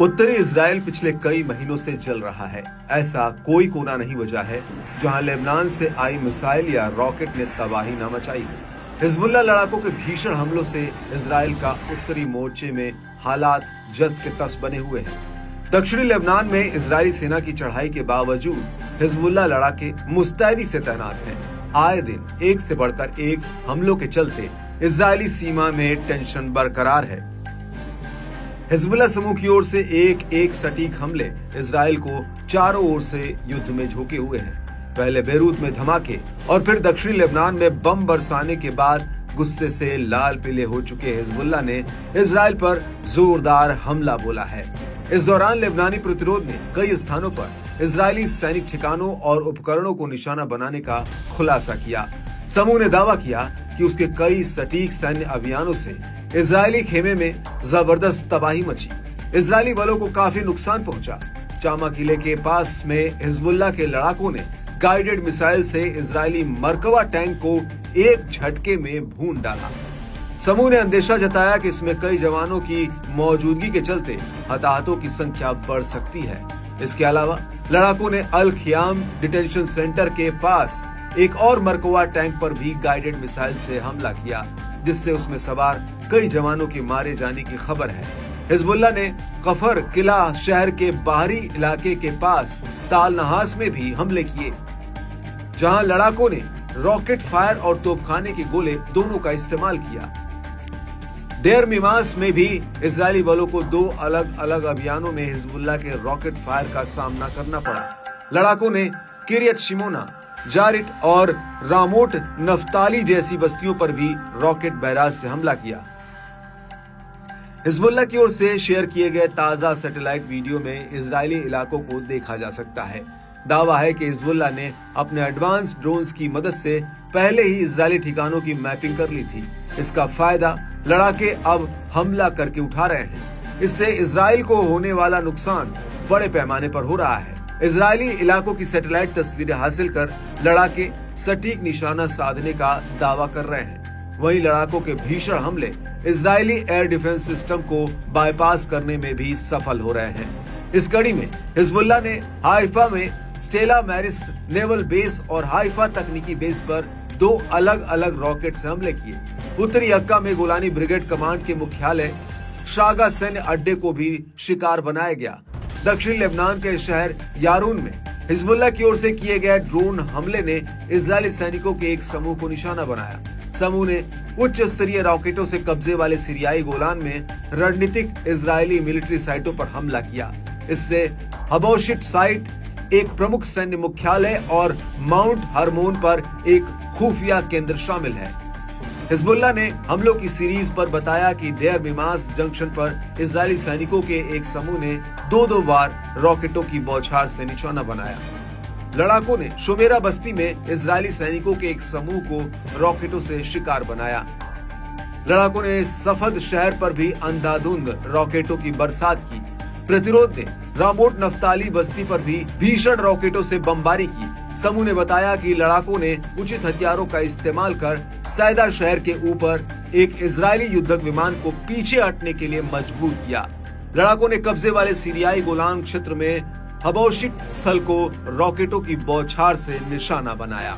उत्तरी इजराइल पिछले कई महीनों से जल रहा है। ऐसा कोई कोना नहीं बचा है जहां लेबनान से आई मिसाइल या रॉकेट ने तबाही न मचाई हो। हिजबुल्लाह लड़ाकों के भीषण हमलों से इजराइल का उत्तरी मोर्चे में हालात जस के तस बने हुए हैं। दक्षिणी लेबनान में इजरायली सेना की चढ़ाई के बावजूद हिजबुल्लाह लड़ाके मुस्तैदी से तैनात हैं। आए दिन एक से बढ़कर एक हमलों के चलते इजरायली सीमा में टेंशन बरकरार है। हिजबुल्लाह समूह की ओर से एक सटीक हमले इजराइल को चारों ओर से युद्ध में झोंके हुए हैं। पहले बेरूत में धमाके और फिर दक्षिणी लेबनान में बम बरसाने के बाद गुस्से से लाल पीले हो चुके हिजबुल्लाह ने इजराइल पर जोरदार हमला बोला है। इस दौरान लेबनानी प्रतिरोध ने कई स्थानों पर इजरायली सैनिक ठिकानों और उपकरणों को निशाना बनाने का खुलासा किया। समूह ने दावा किया कि उसके कई सटीक सैन्य अभियानों से इजरायली खेमे में जबरदस्त तबाही मची। इजरायली बलों को काफी नुकसान पहुंचा। चामा किले के पास में हिजबुल्लाह के लड़ाकों ने गाइडेड मिसाइल से इजरायली मरकवा टैंक को एक झटके में भून डाला। समूह ने अंदेशा जताया कि इसमें कई जवानों की मौजूदगी के चलते हताहतों की संख्या बढ़ सकती है। इसके अलावा लड़ाकों ने अल खियाम डिटेंशन सेंटर के पास एक और मरकवा टैंक पर भी गाइडेड मिसाइल से हमला किया, जिससे उसमें सवार कई जवानों के मारे जाने की खबर है। हिजबुल्लाह ने कफर किला शहर के बाहरी इलाके के पास ताल नहास में भी हमले किए, जहां लड़ाकों ने रॉकेट फायर और तोपखाने के गोले दोनों का इस्तेमाल किया। डेर मिमास में भी इजरायली बलों को दो अलग अलग अभियानों में हिजबुल्लाह के रॉकेट फायर का सामना करना पड़ा। लड़ाकों ने किरियत शिमोना, जारिट और रामोट नफ्ताली जैसी बस्तियों पर भी रॉकेट बैराज से हमला किया। हिजबुल्लाह की ओर से शेयर किए गए ताजा सैटेलाइट वीडियो में इजरायली इलाकों को देखा जा सकता है। दावा है कि हिजबुल्लाह ने अपने एडवांस ड्रोन्स की मदद से पहले ही इजरायली ठिकानों की मैपिंग कर ली थी। इसका फायदा लड़ाके अब हमला करके उठा रहे हैं। इससे इजराइल को होने वाला नुकसान बड़े पैमाने पर हो रहा है। इजरायली इलाकों की सैटेलाइट तस्वीरें हासिल कर लड़ाके सटीक निशाना साधने का दावा कर रहे हैं। वहीं लड़ाकों के भीषण हमले इजरायली एयर डिफेंस सिस्टम को बाईपास करने में भी सफल हो रहे हैं। इस कड़ी में हिजबुल्लाह ने हाइफा में स्टेला मैरिस नेवल बेस और हाइफा तकनीकी बेस पर दो अलग अलग रॉकेट से हमले किए। उत्तरी अक्का में गोलानी ब्रिगेड कमांड के मुख्यालय शागा सैन्य अड्डे को भी शिकार बनाया गया। दक्षिणी लेबनान के शहर यारून में हिजबुल्लाह की ओर से किए गए ड्रोन हमले ने इजरायली सैनिकों के एक समूह को निशाना बनाया। समूह ने उच्च स्तरीय रॉकेटों से कब्जे वाले सीरियाई गोलान में रणनीतिक इजरायली मिलिट्री साइटों पर हमला किया। इससे हबोशिट साइट, एक प्रमुख सैन्य मुख्यालय और माउंट हरमोन पर एक खुफिया केंद्र शामिल है। हिजबुल्लाह ने हमलों की सीरीज पर बताया कि डेर मिमास जंक्शन पर इजरायली सैनिकों के एक समूह ने दो बार रॉकेटों की बौछार से निशाना बनाया। लड़ाकों ने शोमेरा बस्ती में इजरायली सैनिकों के एक समूह को रॉकेटों से शिकार बनाया। लड़ाकों ने सफद शहर पर भी अंधाधुंध रॉकेटों की बरसात की। प्रतिरोध ने रामोट नफ्ताली बस्ती पर भी भीषण रॉकेटों से बमबारी की। समूह ने बताया कि लड़ाकों ने उचित हथियारों का इस्तेमाल कर सैदा शहर के ऊपर एक इजरायली युद्धक विमान को पीछे हटने के लिए मजबूर किया। लड़ाकों ने कब्जे वाले सीरियाई गोलान क्षेत्र में हबोशिट स्थल को रॉकेटों की बौछार से निशाना बनाया।